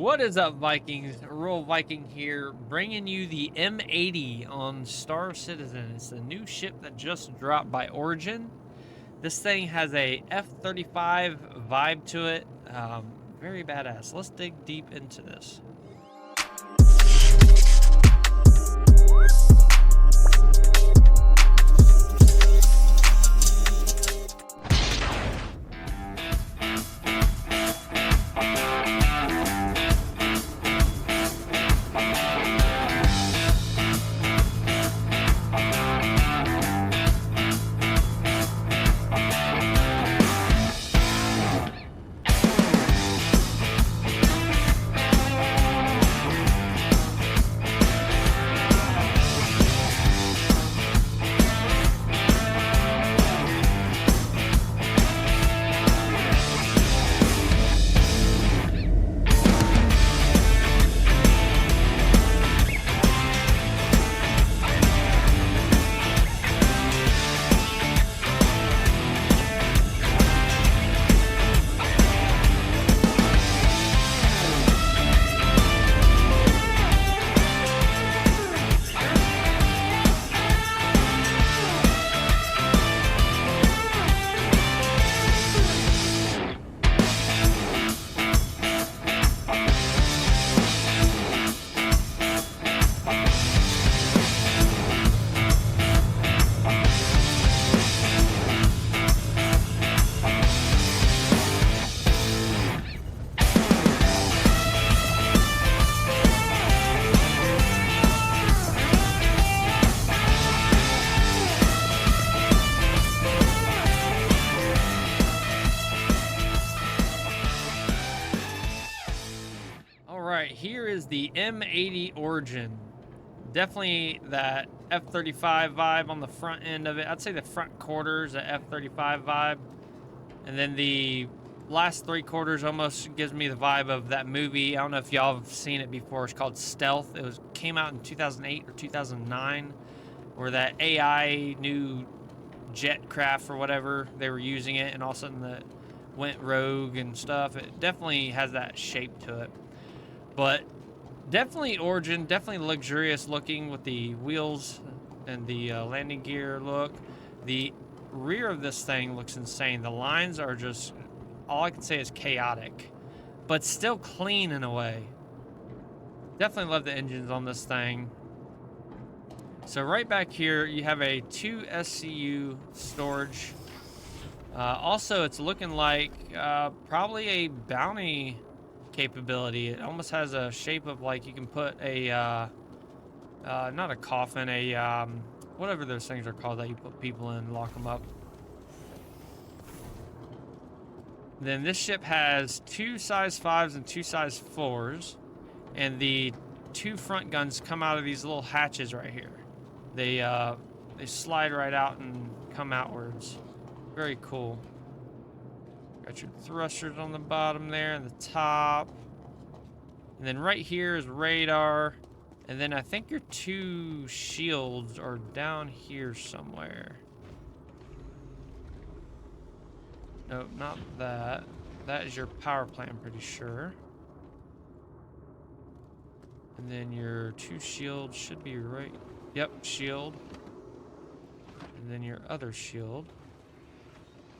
What is up, Vikings? Royal Viking here, bringing you the M80 on Star Citizen. It's the new ship that just dropped by Origin. This thing has a F-35 vibe to it. Very badass. Let's dig deep into this. Alright, here is the M80 Origin. Definitely that F-35 vibe on the front end of it. I'd say the front quarters, the F-35 vibe. And then the last three quarters almost gives me the vibe of that movie. I don't know if y'all have seen it before. It's called Stealth. It came out in 2008 or 2009, where that AI new jet craft or whatever, they were using it, and all of a sudden it went rogue and stuff. It definitely has that shape to it. But definitely Origin, definitely luxurious looking with the wheels and the landing gear look. The rear of this thing looks insane. The lines are just, all I can say is chaotic, but still clean in a way. Definitely love the engines on this thing. So right back here, you have a 2 SCU storage. Also, it's looking like probably a bounty capability. It almost has a shape of like you can put a not a coffin, a whatever those things are called that you put people in and lock them up. Then this ship has 2 size 5s and 2 size 4s, and the 2 front guns come out of these little hatches right here. They slide right out and come outwards. Very cool. Got your thrusters on the bottom there and the top. And then right here is radar. And then I think your 2 shields are down here somewhere. No, not that. That is your power plant, I'm pretty sure. And then your 2 shields should be right. Yep, shield. And then your other shield.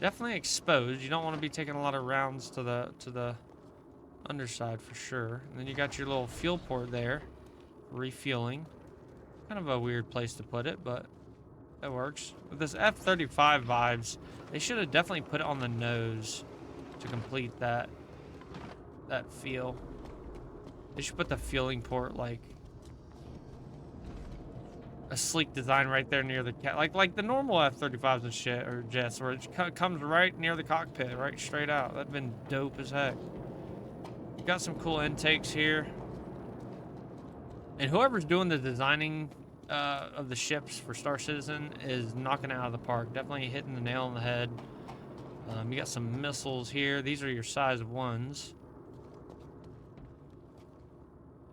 Definitely exposed. You don't want to be taking a lot of rounds to the underside for sure. And then you got your little fuel port there, refueling. Kind of a weird place to put it, but that works. With this F-35 vibes, they should have definitely put it on the nose to complete that feel. They should put the fueling port like a sleek design right there near the like the normal F-35s and shit, or jets, where it comes right near the cockpit, right straight out. That'd been dope as heck. Got some cool intakes here, and whoever's doing the designing of the ships for Star Citizen is knocking it out of the park. Definitely hitting the nail on the head. You got some missiles here. These are your size 1s,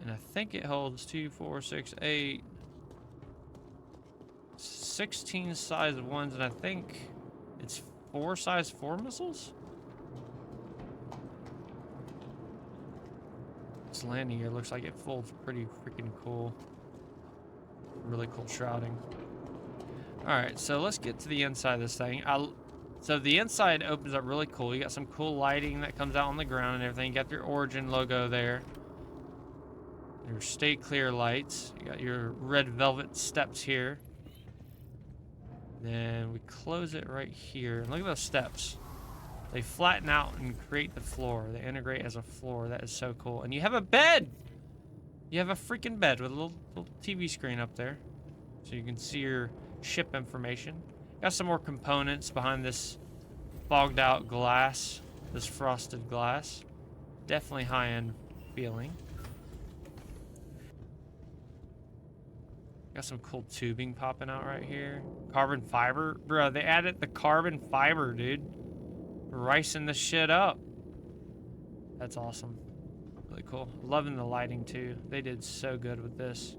and I think it holds 2, 4, 6, 8. 16 size 1s, and I think it's 4 size 4 missiles. This landing gear looks like it folds pretty freaking cool. Really cool shrouding. Alright, so let's get to the inside of this thing. So the inside opens up really cool. You got some cool lighting that comes out on the ground and everything. You got your Origin logo there. Your stay clear lights. You got your red velvet steps here. Then we close it right here. And look at those steps. They flatten out and create the floor. They integrate as a floor. That is so cool. And you have a bed! You have a freaking bed with a little TV screen up there. So you can see your ship information. Got some more components behind this fogged out glass. This frosted glass. Definitely high-end feeling. Got some cool tubing popping out right here. Carbon fiber. Bro, they added the carbon fiber, dude. Ricing this shit up. That's awesome. Really cool. Loving the lighting, too. They did so good with this.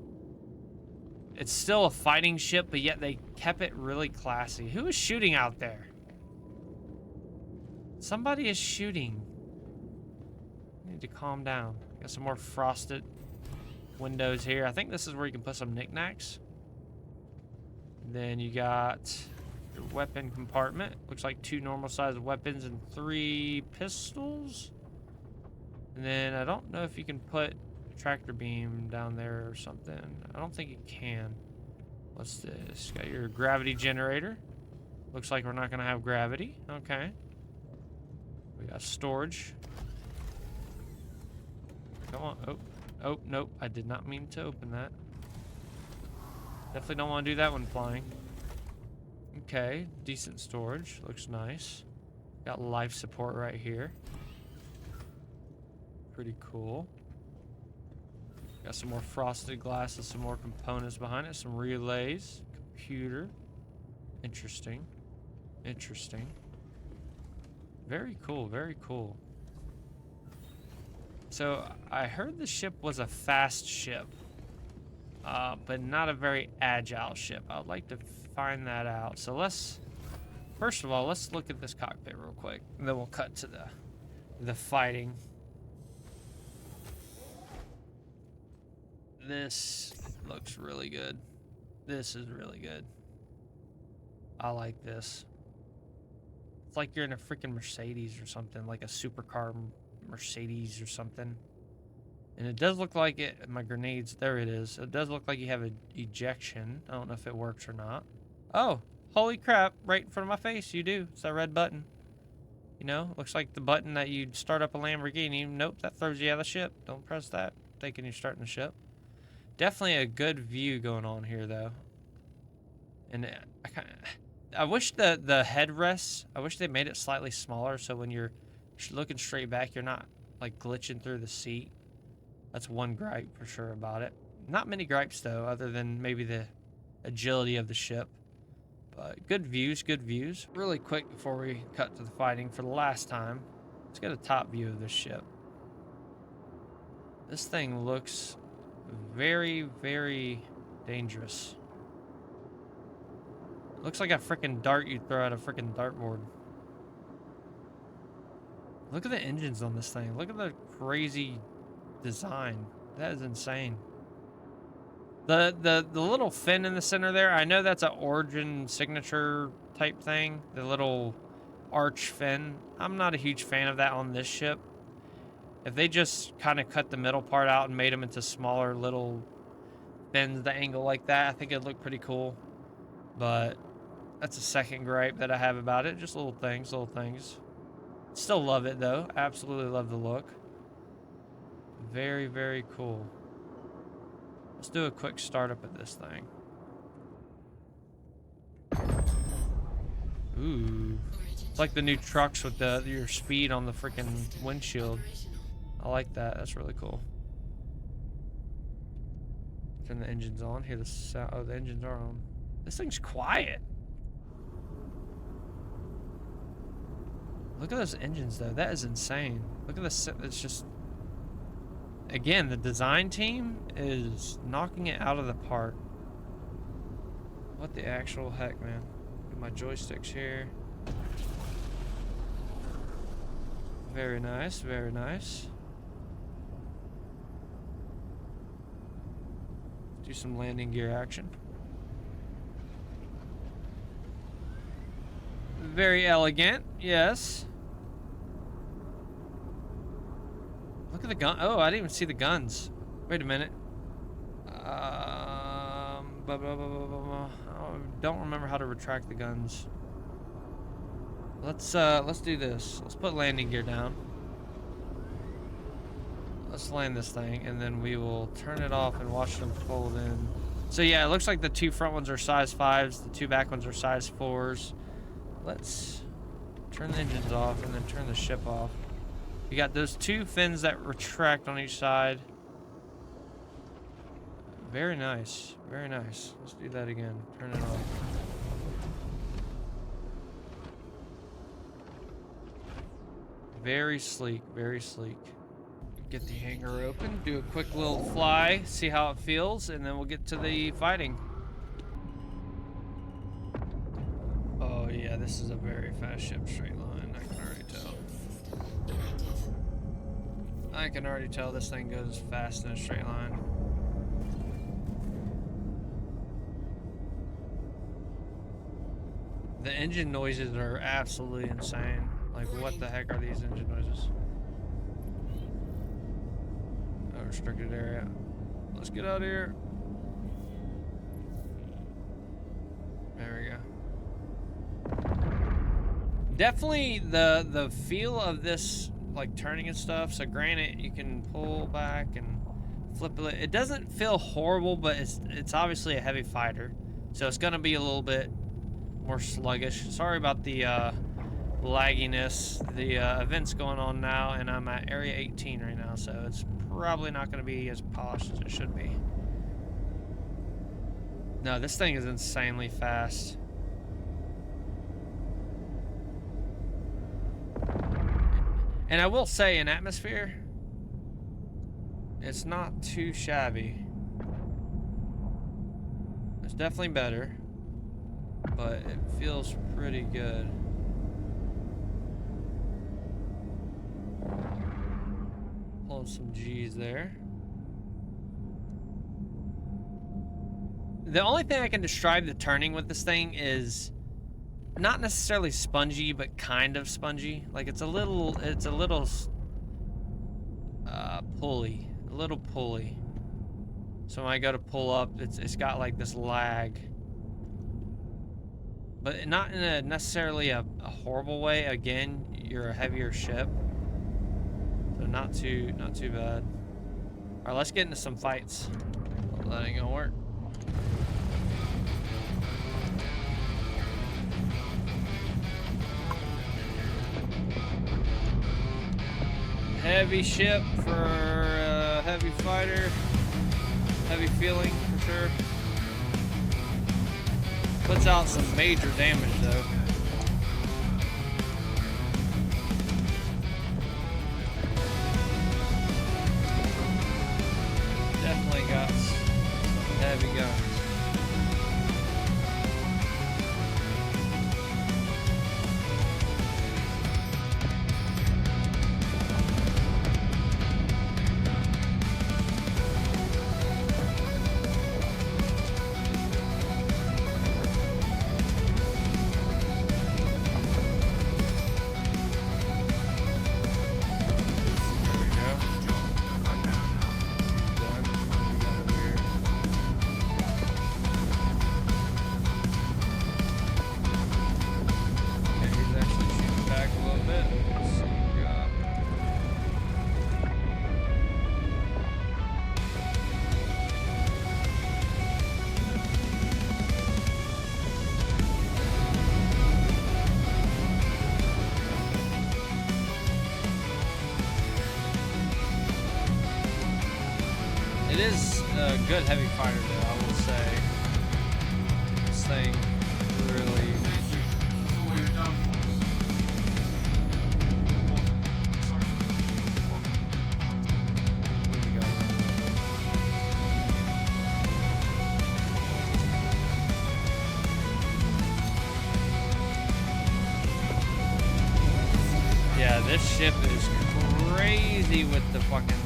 It's still a fighting ship, but yet they kept it really classy. Who is shooting out there? Somebody is shooting. I need to calm down. Got some more frosted windows here. I think this is where you can put some knickknacks. Then you got your weapon compartment. Looks like 2 normal sized weapons and 3 pistols. And then I don't know if you can put a tractor beam down there or something. I don't think you can. What's this? Got your gravity generator. Looks like we're not gonna have gravity. Okay. We got storage. Come on. Oh, nope. I did not mean to open that. Definitely don't want to do that when flying. Okay, decent storage. Looks nice. Got life support right here. Pretty cool. Got some more frosted glass and some more components behind it. Some relays. Computer. Interesting. Interesting. Very cool, very cool. So, I heard the ship was a fast ship, but not a very agile ship. I would like to find that out. So first of all, let's look at this cockpit real quick, and then we'll cut to the fighting. This looks really good. This is really good. I like this. It's like you're in a freaking Mercedes or something, like a supercar Mercedes or something. And it does look like it, my grenades, there it is. It does look like you have an ejection. I don't know if it works or not. Oh, holy crap, right in front of my face, you do. It's that red button. You know, looks like the button that you'd start up a Lamborghini. Nope, that throws you out of the ship. Don't press that, thinking you're starting the ship. Definitely a good view going on here, though. And I wish the headrests, I wish they made it slightly smaller so when you're looking straight back, you're not like glitching through the seat. That's one gripe for sure about it. Not many gripes though, other than maybe the agility of the ship. But good views, good views. Really quick before we cut to the fighting for the last time, let's get a top view of this ship. This thing looks very, very dangerous. Looks like a freaking dart you'd throw at a freaking dartboard. Look at the engines on this thing. Look at the crazy design. That is insane. The little fin in the center there, I know that's an Origin signature type thing. The little arch fin. I'm not a huge fan of that on this ship. If they just kind of cut the middle part out and made them into smaller little fins, the angle like that, I think it'd look pretty cool. But that's a second gripe that I have about it. Just little things, little things. Still love it though. Absolutely love the look. Very, very cool. Let's do a quick startup of this thing. Ooh. It's like the new trucks with your speed on the freaking windshield. I like that. That's really cool. Turn the engines on. Hear the sound. Oh, the engines are on. This thing's quiet. Look at those engines, though. That is insane. Look at this. It's just... Again, the design team is knocking it out of the park. What the actual heck, man? Get my joysticks here. Very nice, very nice. some landing gear action. Very elegant, yes. Look at the gun. Oh, I didn't even see the guns. Wait a minute. I don't remember how to retract the guns. Let's do this. Let's put landing gear down. Let's land this thing, and then we will turn it off and watch them fold in. So yeah, it looks like the 2 front ones are size 5s, the 2 back ones are size 4s. Let's turn the engines off and then turn the ship off. You got those 2 fins that retract on each side. Very nice, very nice. Let's do that again. Turn it off. Very sleek, very sleek. Get the hangar open, do a quick little fly, see how it feels, and then we'll get to the fighting. Oh yeah, this is a very fast ship straight line, I can already tell. I can already tell this thing goes fast in a straight line. The engine noises are absolutely insane. Like, what the heck are these engine noises? Oh, restricted area. Let's get out of here. There we go. Definitely the feel of this, like, turning and stuff. So granted, you can pull back and flip it. It doesn't feel horrible, but it's obviously a heavy fighter, so it's gonna be a little bit more sluggish. Sorry about the lagginess. The event's going on now, and I'm at area 18 right now, so it's probably not going to be as polished as it should be. No, this thing is insanely fast. And I will say, in atmosphere, it's not too shabby. It's definitely better, but it feels pretty good. Pulling some G's there. The only thing I can describe the turning with this thing is not necessarily spongy, but kind of spongy. Like, it's a little pulley, a little pulley. So when I go to pull up, it's got like this lag. But not in a necessarily a horrible way. Again, you're a heavier ship, so not too bad. All right, let's get into some fights. Oh, that ain't gonna work. Heavy ship for heavy fighter. Heavy feeling for sure. Puts out some major damage though. Definitely got some heavy guns. It is a good heavy fighter though, I will say. This thing really... Yeah, this ship is crazy with the fucking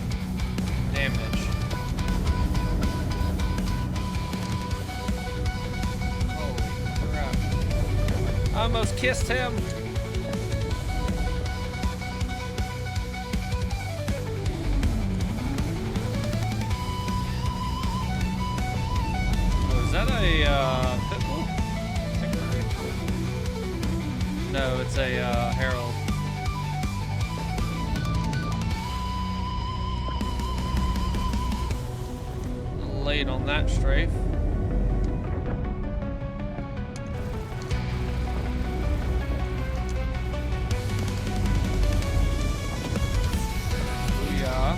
damage. almost kissed him. Is that a pit bull? No, it's a Herald. Late on that strafe. Booyah.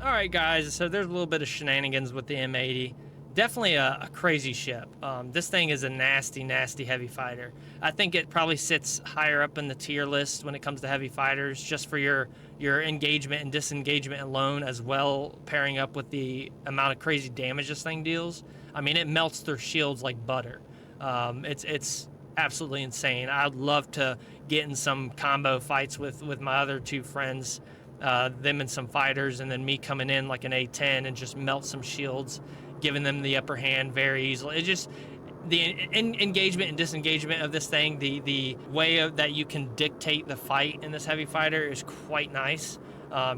All right, guys, so there's a little bit of shenanigans with the M80. Definitely a crazy ship. This thing is a nasty, nasty heavy fighter. I think it probably sits higher up in the tier list when it comes to heavy fighters, just for your engagement and disengagement alone, as well pairing up with the amount of crazy damage this thing deals. I mean, it melts their shields like butter. It's absolutely insane. I'd love to get in some combo fights with my other two friends. Them and some fighters, and then me coming in like an A10 and just melt some shields, giving them the upper hand very easily. It just, the engagement and disengagement of this thing, the way that you can dictate the fight in this heavy fighter is quite nice.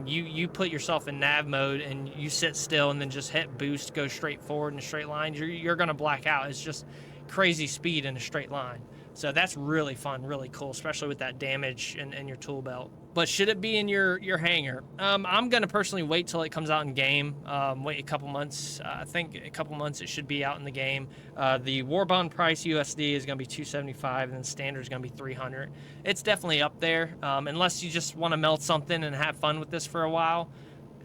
You put yourself in nav mode and you sit still and then just hit boost, go straight forward in a straight line. You're gonna black out. It's just crazy speed in a straight line. So that's really fun, really cool, especially with that damage and your tool belt. But should it be in your hangar? I'm gonna personally wait till it comes out in game. Wait a couple months. I think a couple months it should be out in the game. The Warbond price USD is gonna be $275, and then standard is gonna be $300. It's definitely up there. Unless you just want to melt something and have fun with this for a while,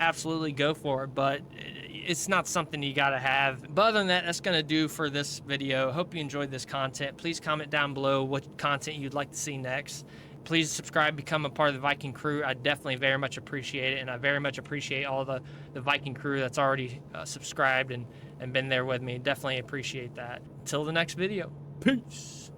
absolutely go for it. But it's not something you gotta have. But other than that, that's gonna do for this video. Hope you enjoyed this content. Please comment down below what content you'd like to see next. Please subscribe, become a part of the Viking crew. I definitely very much appreciate it, and I very much appreciate all the Viking crew that's already subscribed and been there with me. Definitely appreciate that. Until the next video, peace.